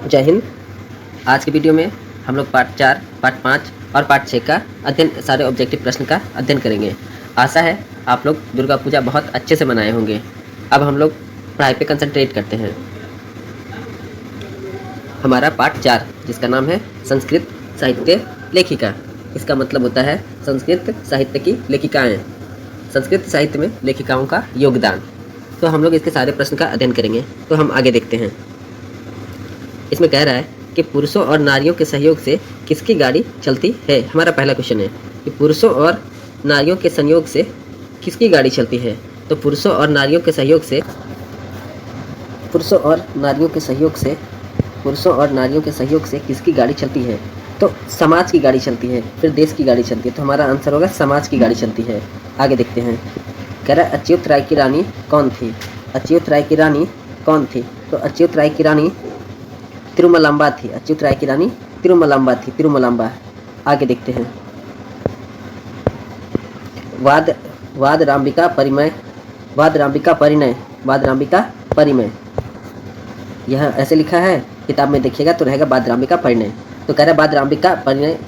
जय हिंद। आज की वीडियो में हम लोग पार्ट 4, पार्ट 5 और पार्ट 6 का अध्ययन, सारे ऑब्जेक्टिव प्रश्न का अध्ययन करेंगे। आशा है आप लोग दुर्गा पूजा बहुत अच्छे से मनाए होंगे। अब हम लोग पढ़ाई पे कंसंट्रेट करते हैं। हमारा पार्ट 4 जिसका नाम है संस्कृत साहित्य लेखिका। इसका मतलब होता है संस्कृत साहित्य की लेखिकाएँ, संस्कृत साहित्य में लेखिकाओं का योगदान। तो हम लोग इसके सारे प्रश्न का अध्ययन करेंगे। तो हम आगे देखते हैं। इसमें कह रहा है कि पुरुषों और नारियों के सहयोग से किसकी गाड़ी चलती है। हमारा पहला क्वेश्चन है कि पुरुषों और नारियों के संयोग से किसकी गाड़ी चलती है। तो पुरुषों और नारियों के सहयोग से किसकी गाड़ी चलती है। तो समाज की गाड़ी चलती है, फिर देश की गाड़ी चलती है। तो हमारा आंसर होगा समाज की गाड़ी चलती है। आगे देखते हैं। कह रहा है अच्युत राय की रानी कौन थी। अच्युत राय की रानी कौन थी। तो अच्युत राय की रानी तिरुमलांबा थी। अच्युत राय की रानी तिरुमलांबा थी, तिरुमलांबा। आगे देखते हैं। वाद राम्बिका परिमय। यह ऐसे लिखा है, किताब में देखिएगा तो रहेगा वाद राम्बिका परिणय। तो कह रहा है वाद राम्बिका परिणय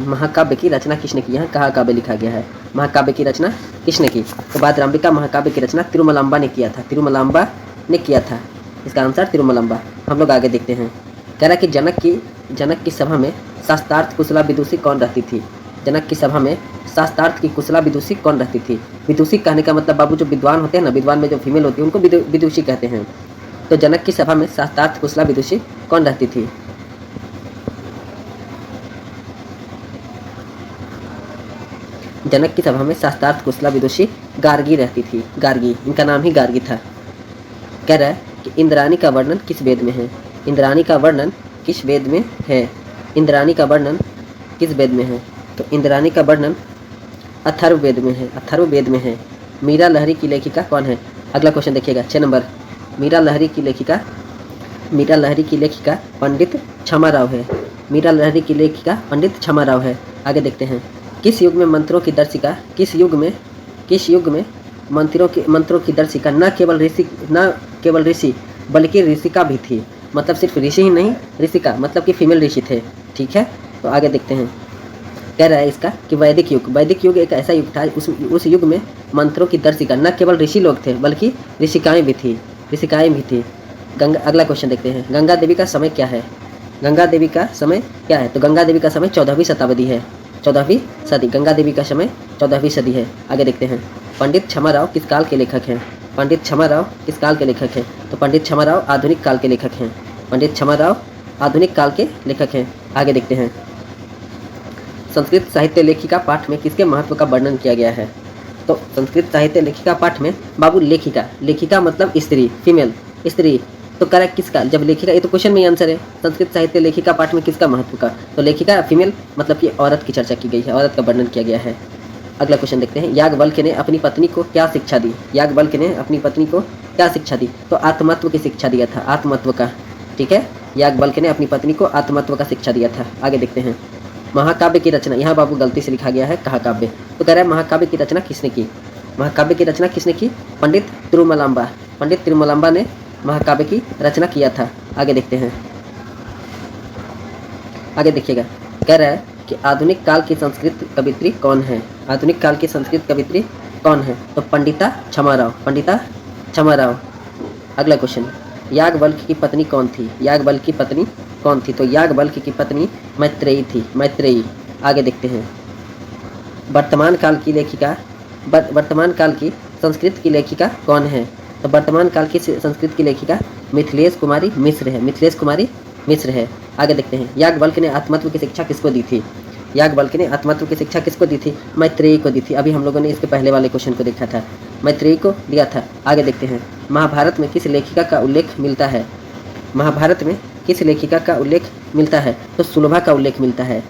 महाकाव्य की रचना किसने की। यहाँ कहा काव्य लिखा गया है, महाकाव्य की रचना किसने की। तो वाद राम्बिका महाकाव्य की रचना तिरुमलांबा ने किया था, तिरुमलांबा ने किया था। इसका आंसर तिरुमलांबा। हम लोग आगे देखते हैं। कह रहा है कि जनक की सभा में शास्त्रार्थ कुशला विदुषी कौन रहती थी। जनक की सभा में शास्त्रार्थ की कुशला विदुषी कौन रहती थी। विदुषी कहने का मतलब बाबू जो विद्वान होते हैं ना, विद्वान में जो फीमेल होती है उनको विदुषी कहते हैं। तो जनक की सभा में शास्त्रार्थ कुशला विदुषी कौन रहती थी। जनक की सभा में शास्त्रार्थ कुशला विदुषी गार्गी रहती थी, गार्गी। इनका नाम ही गार्गी था। कह रहा है कि इंद्राणी का वर्णन किस वेद में है। इंद्राणी का वर्णन किस वेद में है। इंद्राणी का वर्णन किस वेद में है। तो इंद्राणी का वर्णन अथर्ववेद में है, अथर्ववेद में है। मीरा लहरी की लेखिका कौन है। अगला क्वेश्चन देखिएगा 6 नंबर। मीरा लहरी की लेखिका पंडित क्षमाराव है। मीरा लहरी की लेखिका पंडित क्षमाराव है। आगे देखते हैं। किस युग में मंत्रों की दर्शिका मंत्रों की दर्शिका न केवल ऋषि बल्कि ऋषिका भी थी। मतलब सिर्फ ऋषि ही नहीं, ऋषिका मतलब कि फीमेल ऋषि थे। ठीक है, तो आगे देखते हैं। कह रहा है इसका कि वैदिक युग एक ऐसा युग था, उस युग में मंत्रों की दर्शिका न केवल ऋषि लोग थे बल्कि ऋषिकाएं भी थी। अगला क्वेश्चन देखते हैं। गंगा देवी का समय क्या है। गंगा देवी का समय क्या है। तो गंगा देवी का समय 14वीं शताब्दी है, 14वीं सदी। गंगा देवी का समय 14वीं सदी है। आगे देखते हैं। पंडित क्षमाराव किस काल के लेखक हैं। पंडित क्षमाराव किस काल के लेखक हैं। तो पंडित क्षमाराव आधुनिक काल के लेखक हैं। पंडित क्षमाराव आधुनिक काल के लेखक हैं। आगे देखते हैं। संस्कृत साहित्य लेखिका पाठ में किसके महत्व का वर्णन किया गया है। तो संस्कृत साहित्य लेखिका पाठ में बाबू लेखिका मतलब स्त्री, फीमेल, स्त्री। तो करेक्ट किसका, जब लेखिका, ये तो क्वेश्चन में आंसर है। संस्कृत साहित्य लेखिका पाठ में किसका महत्व का। तो लेखिका फीमेल मतलब कि औरत की चर्चा की गई है, औरत का वर्णन किया गया है। अगला क्वेश्चन देखते हैं। याज्ञवल्क्य ने अपनी पत्नी को क्या शिक्षा दी। याज्ञवल्क्य ने अपनी पत्नी को क्या शिक्षा दी। तो आत्मत्व की शिक्षा दिया था, आत्मत्व का। ठीक है, याज्ञवल्क्य ने अपनी पत्नी को आत्मत्व का शिक्षा दिया था। आगे देखते हैं। महाकाव्य की रचना, यहाँ बाबू गलती से लिखा गया है कहा काव्य। तो कह रहा है महाकाव्य की रचना किसने की। महाकाव्य की रचना किसने की। पंडित तिरुमलांबा ने महाकाव्य की रचना किया था। आगे देखते हैं। आगे देखिएगा। कह रहा है कि आधुनिक काल की संस्कृत कवित्री कौन है। आधुनिक काल की संस्कृत कवित्री कौन है। तो पंडिता क्षमाराव। अगला क्वेश्चन। याज्ञवल्क्य की पत्नी कौन थी। तो याज्ञवल्क्य की पत्नी मैत्रेयी थी, मैत्रेयी। आगे देखते हैं। वर्तमान काल की संस्कृत की लेखिका कौन है। तो वर्तमान काल की संस्कृत की लेखिका मिथिलेश कुमारी मिश्र है। आगे देखते हैं। याज्ञवल्क्य ने आत्मत्व की शिक्षा किसको दी थी। मैत्रेयी को दी थी। अभी हम लोगों ने इसके पहले वाले क्वेश्चन को देखा था, मैत्रेयी को दिया था। आगे देखते हैं। महाभारत में किस लेखिका का उल्लेख मिलता है। तो सुलभा का उल्लेख मिलता है,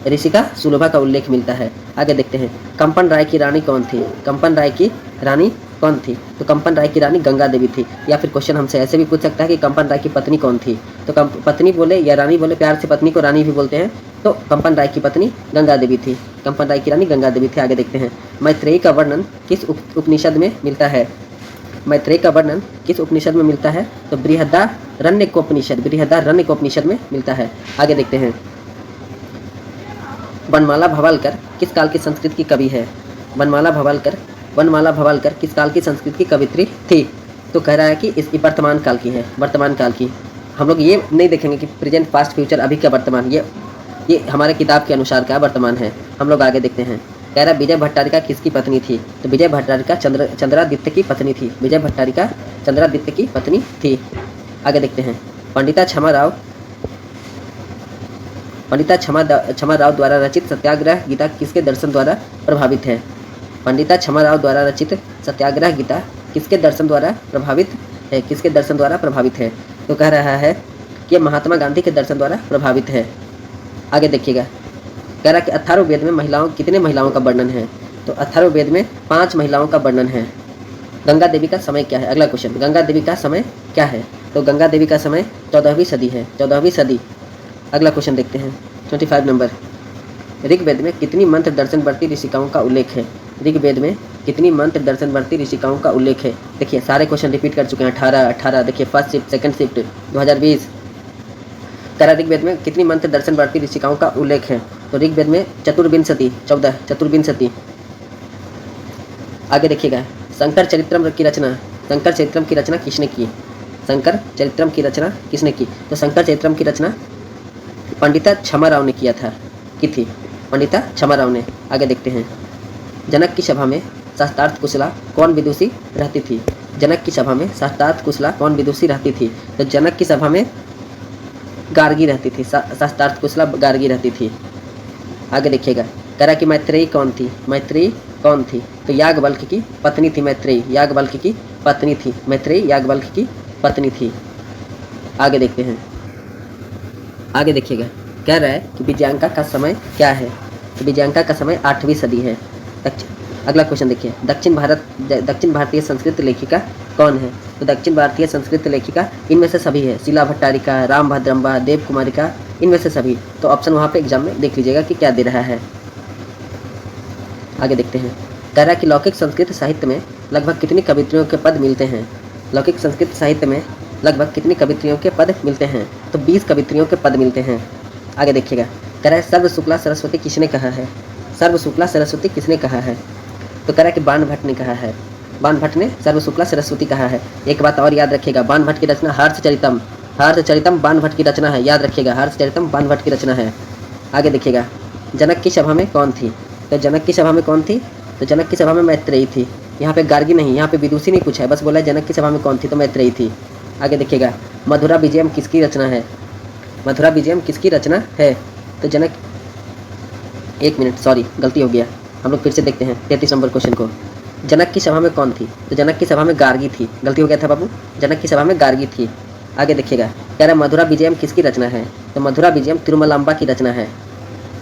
ऋषिका सुलभा का उल्लेख मिलता है। आगे देखते हैं। कंपन राय की रानी कौन थी। तो कंपन राय की रानी गंगा देवी थी। या फिर क्वेश्चन हमसे ऐसे भी पूछ सकता है कि कंपन राय की पत्नी कौन थी। तो पत्नी बोले या रानी बोले, प्यार से पत्नी को रानी भी बोलते हैं। तो कंपन राय की पत्नी गंगा देवी थी, कंपन राय की रानी गंगा देवी थी। आगे देखते हैं। मैत्रेयी का वर्णन किस उपनिषद में मिलता है। मैत्रेयी का वर्णन किस उपनिषद में मिलता है? तो बृहदारण्यकोपनिषद में मिलता है। आगे देखते हैं, वनमाला भवालकर किस काल की संस्कृत की कवि है? वनमाला भवालकर किस काल की संस्कृत की कवित्री थी? तो कह रहा है कि इसकी वर्तमान काल की है, वर्तमान काल की। हम लोग ये नहीं देखेंगे कि प्रेजेंट, पास्ट, फ्यूचर, अभी का वर्तमान, ये हमारे किताब के अनुसार का वर्तमान है। हम लोग आगे देखते हैं, कह रहा है विजय भट्टारिका किसकी पत्नी थी? तो विजय भट्टारिका चंद्रादित्य की पत्नी थी। विजय भट्टारिका चंद्रादित्य की पत्नी थी। आगे देखते हैं, पंडिता क्षमा राव द्वारा रचित सत्याग्रह गीता किसके दर्शन द्वारा प्रभावित है? पंडिता क्षमा राव द्वारा रचित सत्याग्रह गीता किसके दर्शन द्वारा प्रभावित है? तो कह रहा है कि महात्मा गांधी के दर्शन द्वारा प्रभावित है। आगे देखिएगा, कह रहा कि अथर्ववेद में कितने महिलाओं का वर्णन है? तो अथर्ववेद में 5 महिलाओं का वर्णन है। गंगा देवी का समय क्या है? अगला क्वेश्चन, गंगा देवी का समय क्या है? तो गंगा देवी का समय 14वीं सदी है, 14वीं सदी। अगला क्वेश्चन देखते हैं, 25 नंबर, ऋग्वेद में कितनी मंत्र दर्शन वर्ती ऋषिकाओं का उल्लेख है? ऋग्वेद में कितनी मंत्र दर्शन वर्ती ऋषिकाओं का उल्लेख है? देखिए सारे क्वेश्चन रिपीट कर चुके हैं, 18। देखिए फर्स्ट शिफ्ट, सेकंड शिफ्ट 2020। करा ऋग्वेद में कितनी मंत्र दर्शन वर्ती ऋषिकाओं का उल्लेख है? तो ऋग्वेद में चतुर्विंशति, 14, चतुर्विंशति। आगे देखिएगा, शंकर चरित्रम की रचना किसने की? शंकर चरित्रम की रचना किसने की? तो शंकर चरित्रम की रचना पंडिता क्षमा राव ने किया था, थी पंडिता क्षमा राव ने। आगे देखते हैं, जनक की सभा में शास्त्रार्थ कुशला कौन विदुषी रहती थी? जनक की सभा में शास्त्रार्थ कुशला कौन विदुषी रहती थी? तो जनक की सभा में गार्गी रहती थी, शास्त्रार्थ कुशला गार्गी रहती थी। आगे देखिएगा, करा कि मैत्रेयी कौन थी? तो याज्ञवल्क्य की पत्नी थी मैत्रेयी, याज्ञवल्क्य की पत्नी थी मैत्रेयी, याज्ञवल्क्य की पत्नी थी। आगे देखते हैं, आगे देखिएगा, कह रहा है कि विजयांका का समय क्या है? तो विजयांका का समय 8वीं सदी है। अगला क्वेश्चन देखिए, दक्षिण भारतीय संस्कृत लेखिका कौन है? तो दक्षिण भारतीय संस्कृत लेखिका इनमें से सभी है, शीला भट्टारिका, राम भद्रम्बा, देव कुमारिका, इनमें से सभी। तो ऑप्शन वहाँ पे एग्जाम में देख लीजिएगा कि क्या दे रहा है। आगे देखते हैं, कह रहा है कि लौकिक संस्कृत साहित्य में लगभग कितनी कवित्रियों के पद मिलते हैं? लौकिक संस्कृत साहित्य में लगभग कितनी कवित्रियों के पद मिलते हैं? तो 20 कवित्रियों के पद मिलते हैं। आगे देखिएगा, कह रहा है सर्व शुक्ला सरस्वती किसने कहा है? सर्व शुक्ला सरस्वती किसने कहा है? तो कह रहा है कि बाण भट्ट ने कहा है, बाण भट्ट ने सर्व शुक्ला सरस्वती कहा है। एक बात और याद रखिएगा, बाण भट्ट की रचना हर्षचरितम बाण भट्ट की रचना है, याद रखिएगा, हर्षचरितम बाण भट्ट की रचना है। आगे देखिएगा, जनक की सभा में कौन थी? तो जनक की सभा में कौन थी? तो जनक की सभा में मैत्रेयी थी। यहाँ पे गार्गी नहीं, यहाँ पे विदुषी नहीं पूछा है, बस बोला है जनक की सभा में कौन थी? तो मैत्रेयी थी। आगे देखिएगा, मधुरा विजयम किसकी रचना है? मधुरा विजयम किसकी रचना है? तो जनक, एक मिनट, सॉरी गलती हो गया, हम लोग फिर से देखते हैं 33 नंबर क्वेश्चन को। जनक की सभा में कौन थी? तो जनक की सभा में गार्गी थी, गलती हो गया था बाबू, जनक की सभा में गार्गी थी। आगे देखिएगा, कह रहा है मधुरा विजयम किसकी रचना है? तो मधुरा विजयम तिरुमलांबा की रचना है।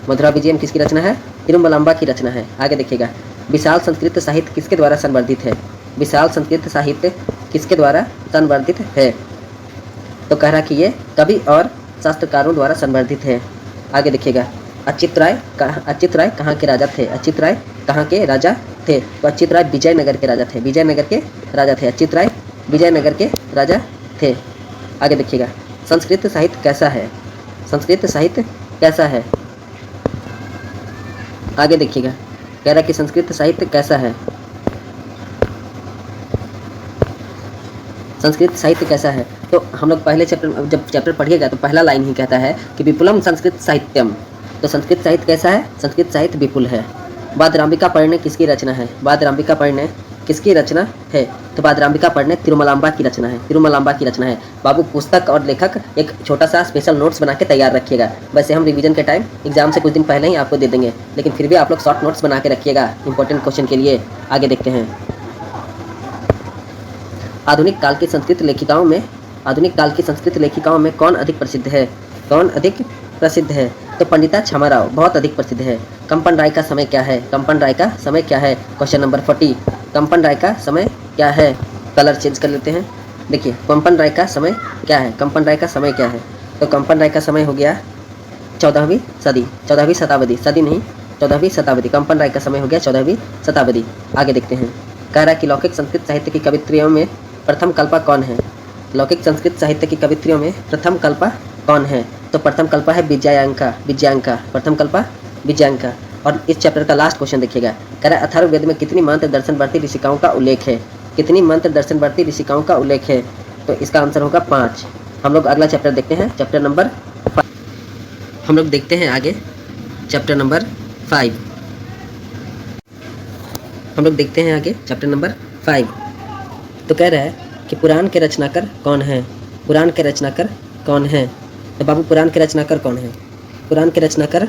मधुरा विजयम किसकी रचना है? तिरुमलांबा की रचना है। आगे देखिएगा, विशाल संस्कृत साहित्य किसके द्वारा संवर्धित है? विशाल संस्कृत साहित्य किसके द्वारा संवर्धित है? तो कह रहा कि ये कवि और शास्त्रकारों द्वारा संवर्धित है। आगे देखिएगा, अच्युत राय कहाँ के राजा थे? अच्युत राय कहाँ के राजा थे? तो अच्युत राय विजयनगर के राजा थे, विजयनगर के राजा थे, अच्युत राय विजयनगर के राजा थे। आगे देखिएगा, संस्कृत साहित्य कैसा है? संस्कृत साहित्य कैसा है? आगे देखिएगा, कह रहा कि संस्कृत साहित्य कैसा है? संस्कृत साहित्य कैसा है? तो हम लोग पहले जब चैप्टर पढ़िएगा तो पहला लाइन ही कहता है कि विपुलम संस्कृत साहित्यम। तो संस्कृत साहित्य कैसा है? संस्कृत साहित्य विपुल है। बादराम्बिका परिणय किसकी रचना है? बादराम्बिका परिणय किसकी रचना है? तो बादराम्बिका परिणय तिरुमलांबा की रचना है, तिरुमलांबा की रचना है। बाबू पुस्तक और लेखक एक छोटा सा स्पेशल नोट्स बना के तैयार रखिएगा। वैसे हम रिवीजन के टाइम एग्जाम से कुछ दिन पहले ही आपको दे देंगे, लेकिन फिर भी आप लोग शॉर्ट नोट्स बना के रखिएगा इंपॉर्टेंट क्वेश्चन के लिए। आगे देखते हैं, आधुनिक काल की संस्कृत लेखिकाओं में कौन अधिक प्रसिद्ध है? कौन अधिक प्रसिद्ध है? तो पंडिता क्षमा राव बहुत अधिक प्रसिद्ध है। कंपन राय का समय क्या है? कंपन राय का समय क्या है? क्वेश्चन नंबर 40, कंपन राय का समय क्या है? कलर चेंज कर लेते हैं। देखिए, कंपन राय का समय क्या है? कंपन राय का समय क्या है? तो कंपन राय का समय हो गया 14वीं सदी, 14वीं शताब्दी, सदी नहीं 14वीं शताब्दी। कंपन राय का समय हो गया 14वीं शताब्दी। आगे देखते हैं, कह रहा है कि लौकिक संस्कृत साहित्य की कवित्रियों में प्रथम कल्पा कौन है। लौकिक संस्कृत साहित्य की कवित्रियों में प्रथम कल्पा कौन है। तो प्रथम कल्पा है विजयांका। प्रथम कल्पा विजयांका। और इस चैप्टर का लास्ट क्वेश्चन देखिएगा, कह रहा है अथर्ववेद में कितनी मंत्र दर्शन वर्ती ऋषिकाओं का उल्लेख है। कितनी मंत्र दर्शन वर्ती ऋषिकाओं का उल्लेख है। तो इसका आंसर होगा 5। हम लोग अगला चैप्टर देखते हैं, चैप्टर नंबर 5। हम लोग देखते हैं आगे चैप्टर नंबर 5। हम लोग देखते हैं आगे चैप्टर नंबर 5। तो कह रहा है कि पुराण के रचनाकर कौन है। पुराण के रचनाकर कौन है। तो बाबू पुराण के रचनाकर कौन है। पुराण के रचनाकर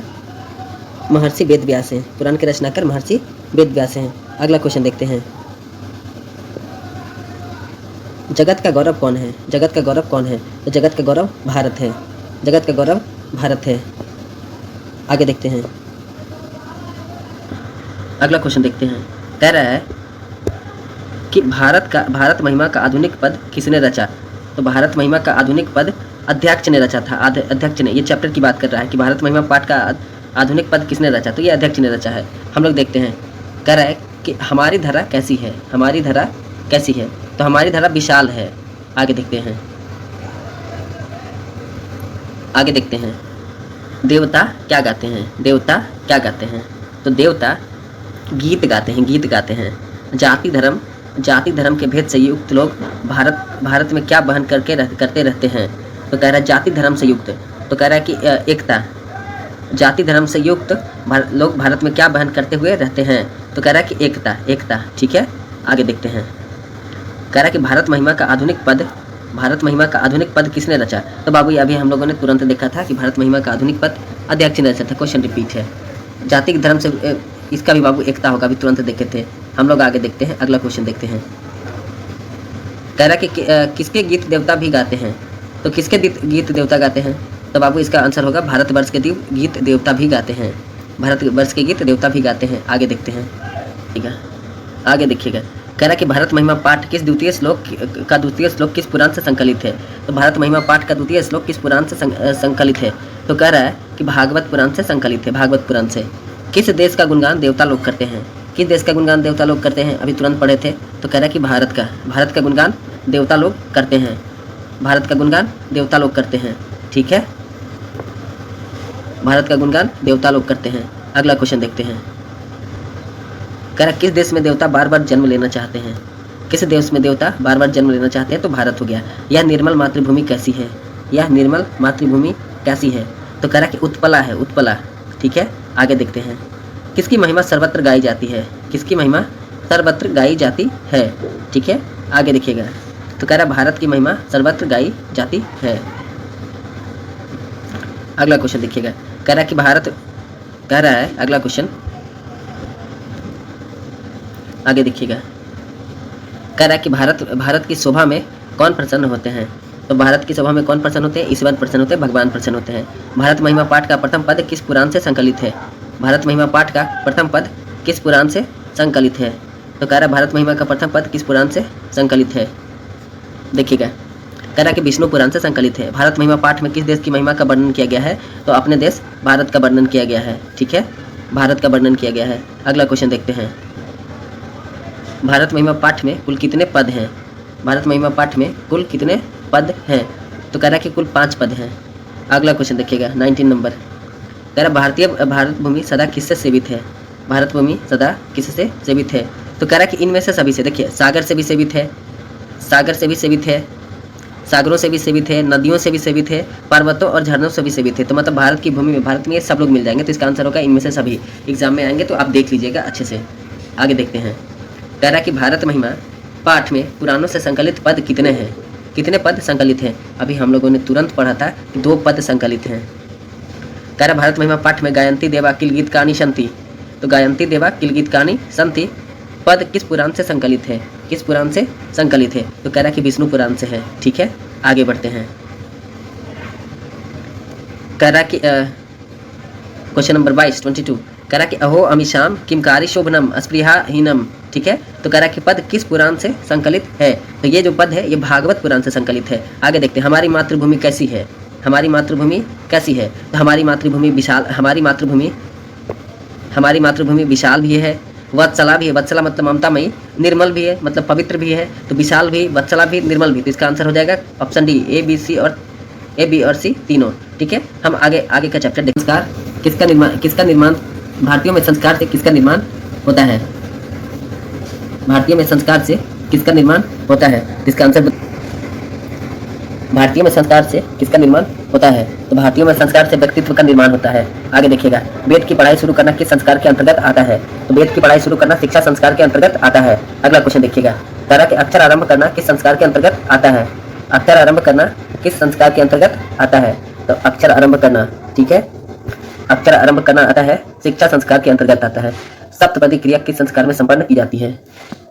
महर्षि वेद व्यास हैं। पुराण के रचनाकर महर्षि वेद व्यास हैं। अगला क्वेश्चन देखते हैं, जगत का गौरव कौन है। जगत का गौरव कौन है। तो जगत का गौरव भारत है। जगत का गौरव भारत है। आगे देखते हैं, अगला क्वेश्चन देखते हैं। कह रहा है कि भारत महिमा का आधुनिक पद किसने रचा। तो भारत महिमा का आधुनिक पद अध्यक्ष ने रचा था। अध्यक्ष ने, ये चैप्टर की बात कर रहा है कि भारत महिमा पाठ का आधुनिक पद किसने रचा। तो ये अध्यक्ष ने रचा है। हम लोग देखते हैं, कह रहा है कि हमारी धरा कैसी है। हमारी धरा कैसी है। तो हमारी धरा विशाल है। आगे देखते हैं, आगे देखते हैं, देवता क्या गाते हैं। देवता क्या गाते हैं। तो देवता गीत गाते हैं। गीत गाते हैं। जाति धर्म के भेद से युक्त लोग भारत में क्या बहन करते रहते हैं। तो कह रहा है जाति धर्म से युक्त। तो कह रहा है कि एकता, जाति धर्म से युक्त लोग भारत में क्या बहन करते हुए रहते हैं। तो कह रहा है कि एकता। ठीक है, आगे देखते हैं। कह रहा है कि भारत महिमा का आधुनिक पद किसने रचा। तो बाबू अभी हम लोगों ने तुरंत देखा था कि भारत महिमा का आधुनिक पद अध्यक्ष ने रचा था। क्वेश्चन रिपीट है। जाति धर्म से इसका भी बाबू एकता होगा, अभी तुरंत देखे थे हम लोग। आगे देखते हैं, अगला क्वेश्चन देखते हैं। कह रहा है कि किसके गीत देवता भी गाते हैं। तो किसके गीत देवता गाते हैं। तो बाबू इसका आंसर होगा भारतवर्ष के गीत देवता भी गाते हैं। भारतवर्ष के गीत देवता भी गाते हैं। आगे देखते हैं, ठीक है, आगे देखिएगा। कह रहा है कि भारत महिमा पाठ किस द्वितीय श्लोक किस पुराण से संकलित है। तो भारत महिमा पाठ का द्वितीय श्लोक किस पुराण से संकलित है। तो कह रहा है कि भागवत पुराण से संकलित है। भागवत पुराण से। किस देश का गुणगान देवता लोग करते हैं। किस देश का गुणगान देवता लोग करते हैं, अभी तुरंत पढ़े थे। तो कह रहा है कि भारत का गुणगान देवता लोग करते हैं। भारत का गुणगान देवता लोग करते हैं। ठीक है, भारत का गुणगान देवता लोग करते हैं। अगला क्वेश्चन देखते हैं। कह रहा किस देश में देवता बार बार जन्म लेना चाहते हैं। किस देश में देवता बार बार जन्म लेना चाहते हैं। तो भारत हो गया। यह निर्मल मातृभूमि कैसी है। यह निर्मल मातृभूमि कैसी है। तो कह रहा कि उत्पला है। उत्पला। ठीक है, आगे देखते हैं। किसकी महिमा सर्वत्र गाई जाती है। किसकी महिमा सर्वत्र गाई जाती है। ठीक है, आगे देखिएगा। तो कह रहा भारत की महिमा सर्वत्र गाई जाती है। अगला क्वेश्चन देखिएगा। कह रहा कि कह रहा है अगला क्वेश्चन, आगे देखिएगा। कह रहा है कि भारत की शोभा में कौन प्रसन्न होते हैं। तो भारत की शोभा में कौन प्रसन्न होते हैं। ईश्वर प्रसन्न होते हैं, भगवान प्रसन्न होते हैं। भारत महिमा पाठ का प्रथम पद किस पुराण से संकलित है। भारत महिमा पाठ का प्रथम पद किस पुराण से संकलित है। तो कह रहा है भारत महिमा का प्रथम पद किस पुराण से संकलित है। देखिएगा, कह रहा कि विष्णु पुराण से संकलित है। भारत महिमा पाठ में किस देश की महिमा का वर्णन किया गया है। तो अपने देश भारत का वर्णन किया गया है। ठीक है, भारत का वर्णन किया गया है। अगला क्वेश्चन देखते हैं। भारत महिमा पाठ में कुल कितने पद हैं। भारत महिमा पाठ में कुल कितने पद हैं। तो कह रहा कि कुल 5 पद हैं। अगला क्वेश्चन देखिएगा, 19 नंबर। कह रहा भारत भूमि सदा किससे सेवित है। भारत भूमि सदा किससे सेवित है। तो कह रहा कि इनमें से सभी से। देखिए, सागर से भी सेवित है, सागर से भी सेवित है, सागरों से भी सेवित है, नदियों से भी सेवित है, पर्वतों और झरनों से भी सेवित है। तो मतलब भारत की भूमि में, भारत में ये सब लोग मिल जाएंगे। तो इसका आंसर होगा इनमें से सभी। एग्जाम में आएंगे तो आप देख लीजिएगा अच्छे से। आगे देखते हैं। कह रहा कि भारत महिमा पाठ में पुराणों से संकलित पद कितने हैं। कितने पद संकलित हैं। अभी हम लोगों ने तुरंत पढ़ा था कि 2 पद संकलित हैं। कह रहा भारत महिमा पाठ में गायंती देवा किल गीत कहानी संति। तो गायंती देवा किल गीत कहानी संति पद किस पुराण से संकलित है। किस पुराण से संकलित है। तो कह रहा कि विष्णु पुराण से है। ठीक है, आगे बढ़ते हैं। कह रहा कि क्वेश्चन नंबर 22 कह रहा कि अहो अमीशाम किमकारी शोभनम अस्पृहाहीनम। ठीक है, तो कह रहा कि पद किस पुराण से संकलित है। तो ये जो पद है ये भागवत पुराण से संकलित है। आगे देखते हैं। हमारी मातृभूमि कैसी है। हमारी मातृभूमि कैसी है। तो हमारी मातृभूमि विशाल भी है, वत्सला भी है, वत्सला मतलब ममतामयी, निर्मल भी है मतलब पवित्र भी है, तो विशाल भी, वत्सला भी, निर्मल भी, तो इसका आंसर हो जाएगा ऑप्शन डी, ए बी और सी तीनों। ठीक है, हम आगे आगे का चैप्टर देखें। संस्कार किसका निर्माण भारतीयों में संस्कार से किसका निर्माण होता है? भारतीयों में संस्कार से किसका निर्माण होता है? इसका आंसर भारतीयों में संस्कार से किसका निर्माण होता है? तो भारतीयों में संस्कार से व्यक्तित्व का निर्माण होता है। आगे देखिएगा, वेद की पढ़ाई शुरू करना किस संस्कार के अंतर्गत आता है? तो वेद की पढ़ाई शुरू करना शिक्षा संस्कार के अंतर्गत आता है। अगला क्वेश्चन देखिएगा, तारा के अक्षर आरंभ करना किस संस्कार के अंतर्गत आता है? अक्षर आरंभ करना किस संस्कार के अंतर्गत आता है? तो अक्षर आरंभ करना, ठीक है, अक्षर आरंभ करना आता है शिक्षा संस्कार के अंतर्गत आता है। सप्तपदी क्रिया किस संस्कार में संपन्न की जाती है?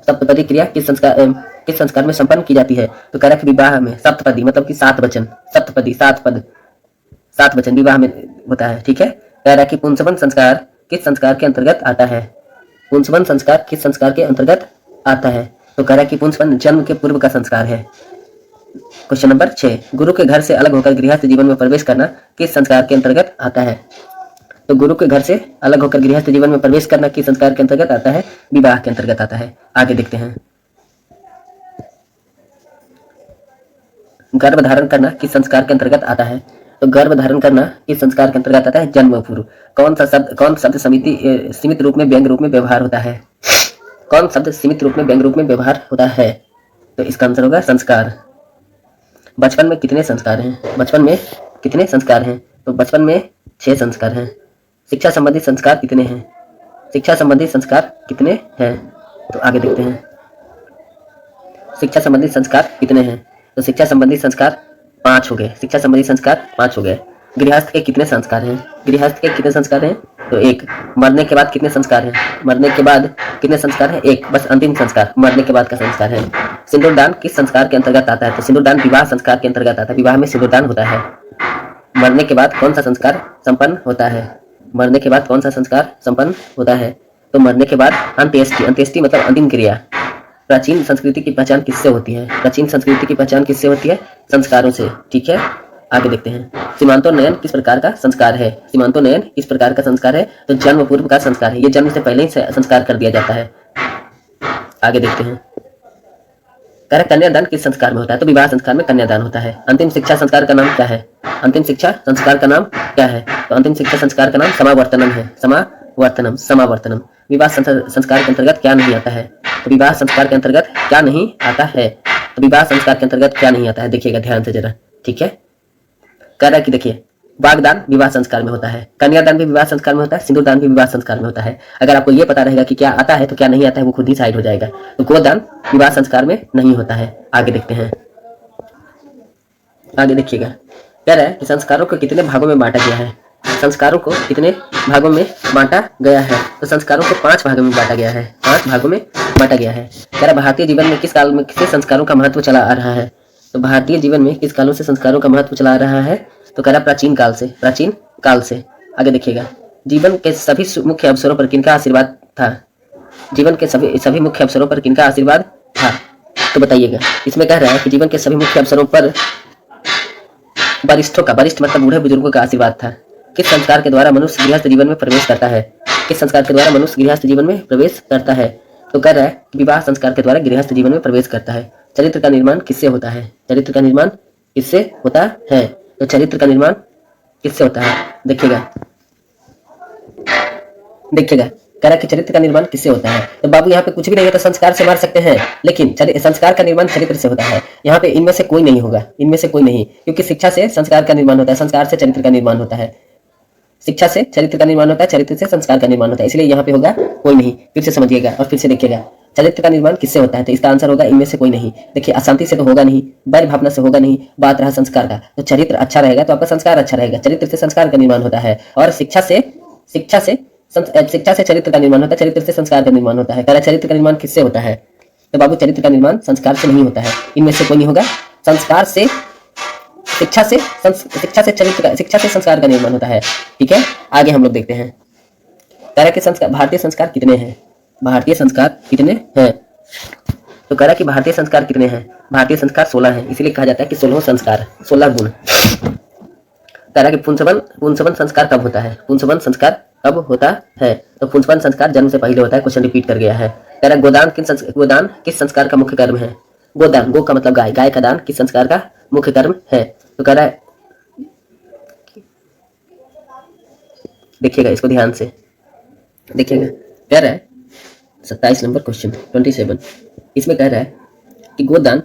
सप्तपदी क्रिया किस संस्कार में संपन्न की जाती है? तो कह रहा है कि विवाह में। सप्तपदी मतलब कि 7 वचन, सप्तपदी 7 पद, 7 वचन विवाह में होता है। ठीक है, कह रहा है कि पुंसवन संस्कार किस संस्कार के अंतर्गत आता है? पुंसवन संस्कार किस संस्कार के अंतर्गत आता है? तो कह रहा है कि पुंसवन जन्म के पूर्व का संस्कार है। क्वेश्चन नंबर 6, गुरु के घर से अलग होकर गृहस्थ जीवन में प्रवेश करना किस संस्कार के अंतर्गत आता है? तो गुरु के घर से अलग होकर गृहस्थ जीवन में प्रवेश करना किस संस्कार के अंतर्गत आता है? विवाह के अंतर्गत आता है। आगे देखते हैं, गर्भ धारण करना किस संस्कार के अंतर्गत आता है? तो गर्भ धारण करना किस संस्कार के अंतर्गत आता है? जन्म पूर्व। कौन शब्द सीमित रूप में व्यंग रूप में व्यवहार होता है? कौन शब्द सीमित रूप में व्यंग रूप में व्यवहार होता है? तो इसका आंसर होगा संस्कार। बचपन में कितने संस्कार हैं? बचपन में कितने संस्कार हैं? तो बचपन में 6 संस्कार हैं। शिक्षा संबंधी संस्कार कितने हैं? शिक्षा संबंधी संस्कार कितने हैं? तो आगे देखते हैं, शिक्षा संबंधी संस्कार कितने हैं? तो शिक्षा संबंधी संस्कार 5 हो गए। शिक्षा संबंधी संस्कार 5 हो गए। गृहस्थ के कितने संस्कार हैं? गृहस्थ के कितने संस्कार हैं? तो 1। मरने के बाद कितने संस्कार हैं? मरने के बाद कितने संस्कार हैं? 1, बस अंतिम संस्कार मरने के बाद का संस्कार है। सिंदूरदान किस संस्कार के अंतर्गत आता है? तो सिंदूरदान विवाह संस्कार के अंतर्गत आता है। विवाह में सिंदूरदान होता है। मरने के बाद कौन सा संस्कार संपन्न होता है? मरने के बाद कौन सा संस्कार संपन्न होता है? तो मरने के बाद अंत्येष्टि। अंत्येष्टि मतलब अंतिम क्रिया। प्राचीन संस्कृति की पहचान किससे होती है? प्राचीन संस्कृति की पहचान किससे होती है? संस्कारों से। ठीक है, आगे देखते हैं, सीमांतोन्नयन किस प्रकार का संस्कार है? सीमांतोन्नयन किस प्रकार का संस्कार है? तो जन्म पूर्व का संस्कार है। ये जन्म से पहले ही संस्कार कर दिया जाता है। आगे देखते हैं, कन्यादान किस संस्कार में होता है? तो विवाह संस्कार में कन्यादान होता है। अंतिम शिक्षा संस्कार का नाम क्या है? अंतिम शिक्षा संस्कार का नाम क्या है? तो अंतिम शिक्षा संस्कार का नाम समावर्तनम है। समावर्तनम। विवाह संस्कार के अंतर्गत क्या नहीं आता है? तो विवाह संस्कार के अंतर्गत क्या नहीं आता है? तो विवाह संस्कार के अंतर्गत क्या नहीं आता है? देखिएगा ध्यान से जरा। ठीक है, कह रहा है कि देखिए, वागदान विवाह संस्कार में होता है, कन्यादान भी विवाह संस्कार में होता है, सिंदूरदान भी विवाह संस्कार में होता है। अगर आपको ये पता रहेगा कि क्या आता है तो क्या नहीं आता है, वो खुद ही साइड हो जाएगा। तो गोदान विवाह संस्कार में नहीं होता है। आगे देखते हैं, आगे देखिएगा, कह रहा है कि संस्कारों को कितने भागों में बांटा गया है? संस्कारों को कितने भागों में बांटा गया है? तो संस्कारों को 5 भागों में बांटा गया है। 5 भागों में बांटा गया है। कह रहा भारतीय जीवन में किस काल में किससे संस्कारों का महत्व चला आ रहा है? तो भारतीय जीवन में किस कालों से संस्कारों का महत्व चला आ रहा है? तो कह रहा प्राचीन काल से। प्राचीन काल से। आगे देखिएगा, जीवन के सभी मुख्य अवसरों पर किनका आशीर्वाद था? जीवन के सभी मुख्य अवसरों पर किनका आशीर्वाद था? तो बताइएगा। इसमें कह रहा है कि जीवन के सभी मुख्य अवसरों पर वरिष्ठों का, वरिष्ठ मतलब बूढ़े बुजुर्गों का आशीर्वाद था। किस संस्कार के द्वारा मनुष्य गृहस्थ जीवन में प्रवेश करता है? किस संस्कार के द्वारा मनुष्य गृहस्थ जीवन में प्रवेश करता है? तो कह रहा है विवाह संस्कार के द्वारा गृहस्थ जीवन में प्रवेश करता है। चरित्र का निर्माण किससे होता है? चरित्र का निर्माण किससे होता है? तो चरित्र का निर्माण किससे होता है? देखिएगा, कह रहा है कि चरित्र का निर्माण किससे होता है? तो बाबू यहाँ पे कुछ भी नहीं है तो संस्कार से मार सकते हैं, लेकिन संस्कार का निर्माण चरित्र से होता है। यहाँ पे इनमें से कोई नहीं होगा, इनमें से कोई नहीं, क्योंकि शिक्षा से संस्कार का निर्माण होता है, संस्कार से चरित्र का निर्माण होता है। शिक्षा से चरित्र का निर्माण होता है, चरित्र से संस्कार का निर्माण होता है, इसलिए यहाँ पे होगा कोई नहीं। फिर से समझिएगा और फिर से देखिएगा, चरित्र का निर्माण किससे होता है? तो इसका आंसर होगा इनमें से कोई नहीं। देखिए, अशांति से तो होगा नहीं, बैर भावना से होगा नहीं, बात रहा संस्कार का, तो चरित्र अच्छा रहेगा तो आपका संस्कार अच्छा रहेगा। चरित्र से संस्कार का निर्माण होता है, और शिक्षा से चरित्र का निर्माण होता है, चरित्र से संस्कार का निर्माण होता है। कह रहा चरित्र का निर्माण किससे होता है? तो बाबू चरित्र का निर्माण संस्कार से नहीं होता है, इनमें से कोई नहीं होगा। संस्कार से, शिक्षा से संस्कार का निर्माण होता है। ठीक है, आगे हम लोग देखते हैं। कह रहा कि संस्कार, भारतीय संस्कार कितने हैं? भारतीय संस्कार कितने हैं? तो कह रहा कि भारतीय संस्कार कितने हैं? भारतीय संस्कार 16 है, इसीलिए कहा जाता है कि 16 संस्कार, 16 गुण। कह रहा कि पुंसवन संस्कार कब होता है? पुंसवन संस्कार कब होता है? तो पुंसवन संस्कार जन्म से पहले होता है। क्वेश्चन रिपीट कर गया है। कह रहा है गोदान किस संस्कार का मुख्य कर्म है? गोदान, गो का मतलब गाय, गाय का दान किस संस्कार का मुख्य कर्म है? तो कह रहा है, देखिएगा इसको ध्यान से देखिएगा। कह रहा है 27 नंबर क्वेश्चन 27, इसमें कह रहा है कि गोदान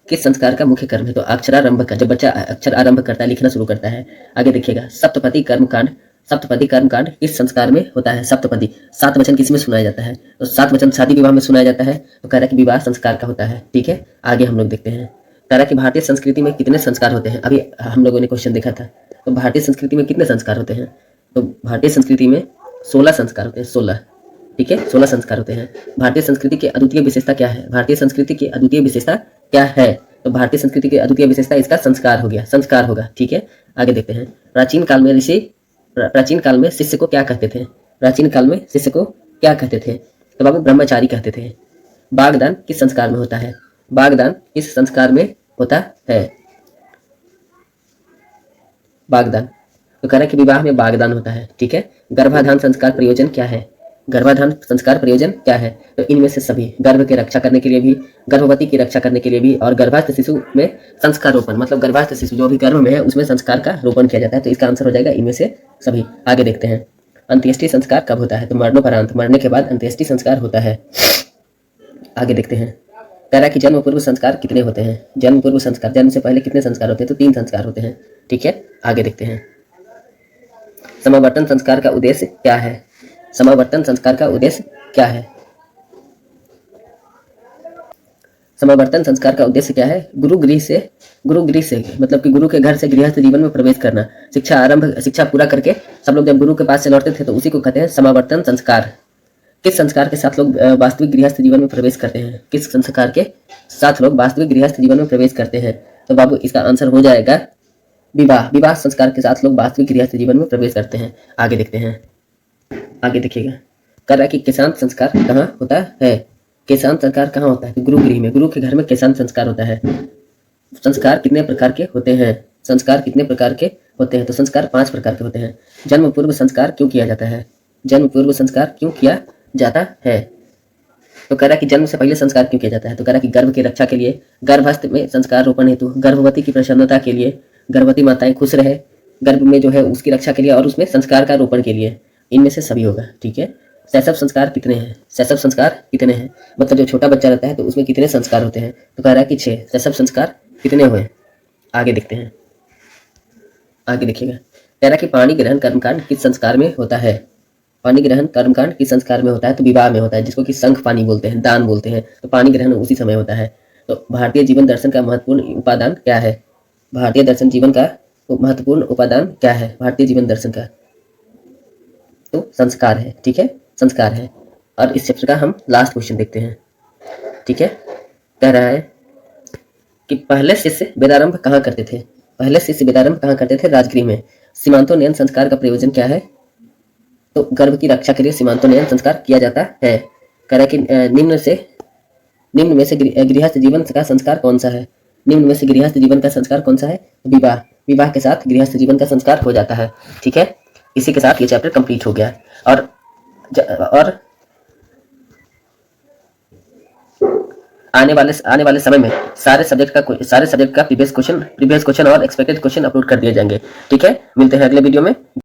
किस संस्कार का मुख्य कर्म है? तो अक्षरारंभ का, जब बच्चा अक्षर आरंभ करता है, लिखना शुरू करता है। आगे देखिएगा, सप्तपदी कर्मकांड किस संस्कार में होता है? सप्तपदी, 7 वचन किस में सुनाया जाता है? तो 7 वचन शादी विवाह में सुनाया जाता है। तो कह रहा है कि विवाह संस्कार का होता है। ठीक है, आगे हम लोग देखते हैं। कह रहा है कि भारतीय संस्कृति में कितने संस्कार होते हैं? अभी हम लोगों ने क्वेश्चन देखा था। तो भारतीय संस्कृति में कितने संस्कार होते हैं? तो भारतीय संस्कृति में 16 संस्कार होते हैं, 16। ठीक है, 16 संस्कार होते हैं। भारतीय संस्कृति की अद्वितीय विशेषता क्या है? भारतीय संस्कृति की अद्वितीय विशेषता क्या है? तो भारतीय संस्कृति की अद्वितीय विशेषता इसका संस्कार हो गया, संस्कार होगा। ठीक है, आगे देखते हैं। प्राचीन काल में शिष्य को क्या कहते थे? प्राचीन काल में शिष्य को क्या कहते थे? तो बाबू ब्रह्मचारी कहते थे। बागदान किस संस्कार में होता है? बागदान किस संस्कार में होता है? बागदान, तो कह रहा है कि विवाह में बागदान होता है। ठीक है, गर्भाधान संस्कार प्रयोजन क्या है? गर्भाधान संस्कार प्रयोजन क्या है? तो इनमें से सभी, गर्भ की रक्षा करने के लिए भी, गर्भवती की रक्षा करने के लिए भी, और गर्भास्थ शिशु में संस्कार रोपण, मतलब गर्भास्थ शिशु जो भी गर्भ में है उसमें संस्कार का रोपण किया जाता है। तो इसका आंसर हो जाएगा इनमें से सभी। आगे देखते हैं, अंत्येष्टि संस्कार कब होता है? तो मरणोपरांत, मरने के बाद अंत्येष्टि संस्कार होता है। आगे देखते हैं। कह रहा है कि जन्म पूर्व संस्कार कितने होते हैं? जन्म पूर्व संस्कार, जन्म से पहले कितने संस्कार होते हैं? तो 3 संस्कार होते हैं। ठीक है, आगे देखते हैं। समावर्तन संस्कार का उद्देश्य क्या है? समावर्तन संस्कार का उद्देश्य क्या है? समावर्तन संस्कार का उद्देश्य क्या है? गुरु गृह से मतलब कि गुरु के घर से गृहस्थ जीवन में प्रवेश करना। शिक्षा पूरा करके सब लोग जब गुरु के पास से लौटते थे तो उसी को कहते हैं समावर्तन संस्कार। किस संस्कार के साथ लोग वास्तविक गृहस्थ जीवन में प्रवेश करते हैं? किस संस्कार के साथ लोग वास्तविक गृहस्थ जीवन में प्रवेश करते हैं? तो बाबू इसका आंसर हो जाएगा विवाह। विवाह संस्कार के साथ लोग वास्तविक गृहस्थ जीवन में प्रवेश करते हैं। आगे देखते हैं, आगे देखिएगा। कह रहा है कि केशांत संस्कार कहाँ होता है? केशांत संस्कार कहाँ होता है? तो गुरु गृह में, गुरु के घर में केशांत संस्कार होता है। संस्कार कितने प्रकार के होते हैं? संस्कार कितने प्रकार के होते हैं? तो संस्कार 5 प्रकार के होते हैं। जन्म पूर्व संस्कार क्यों किया जाता है? जन्म पूर्व संस्कार क्यों किया जाता है? तो कह रहा है कि जन्म से पहले संस्कार क्यों किया जाता है? तो कह रहा है कि गर्भ की रक्षा के लिए, गर्भस्थ में संस्कार रोपण हेतु, गर्भवती की प्रसन्नता के लिए, गर्भवती माताएं खुश रहे गर्भ में जो है उसकी रक्षा के लिए, और उसमें संस्कार का रोपण के लिए। इनमें से सभी होगा। ठीक है, शैशव संस्कार कितने हैं? शैशव संस्कार कितने हैं, मतलब जो छोटा बच्चा रहता है तो उसमें कितने संस्कार होते हैं? तो कह रहा है कि 6। शैशव संस्कार कितने हुए? आगे देखते हैं, आगे देखिएगा। कह रहा है कि पाणी ग्रहण कर्मकांड किस संस्कार में होता है? पानी ग्रहण कर्मकांड किस संस्कार में होता है? तो विवाह में होता है, जिसको कि शंख पानी बोलते हैं, दान बोलते हैं। तो पानी ग्रहण उसी समय होता है। तो भारतीय जीवन दर्शन का महत्वपूर्ण उपादान क्या है? भारतीय दर्शन जीवन का महत्वपूर्ण उपादान क्या है? भारतीय जीवन दर्शन का तो संस्कार है। ठीक है, संस्कार है। और इस चैप्टर का हम लास्ट क्वेश्चन देखते हैं। ठीक है, कह रहा है कि पहले शिष्य वेदारंभ कहाँ करते थे? पहले शिष्य वेदारंभ कहाँ करते थे? राजगृह में। सीमांतोन्नयन संस्कार का प्रयोजन क्या है? तो गर्भ की रक्षा के लिए सीमांतोन्नयन संस्कार किया जाता है। कह रहा है कि निम्न में से गृहस्थ जीवन का संस्कार कौन सा है? निम्न में से गृहस्थ जीवन का संस्कार कौन सा है? विवाह। विवाह के साथ गृहस्थ जीवन का संस्कार हो जाता है। ठीक है, इसी के साथ ये चैप्टर कंप्लीट हो गया। और आने वाले समय में सारे सब्जेक्ट का प्रीवियस क्वेश्चन और एक्सपेक्टेड क्वेश्चन अपलोड कर दिए जाएंगे। ठीक है, मिलते हैं अगले वीडियो में।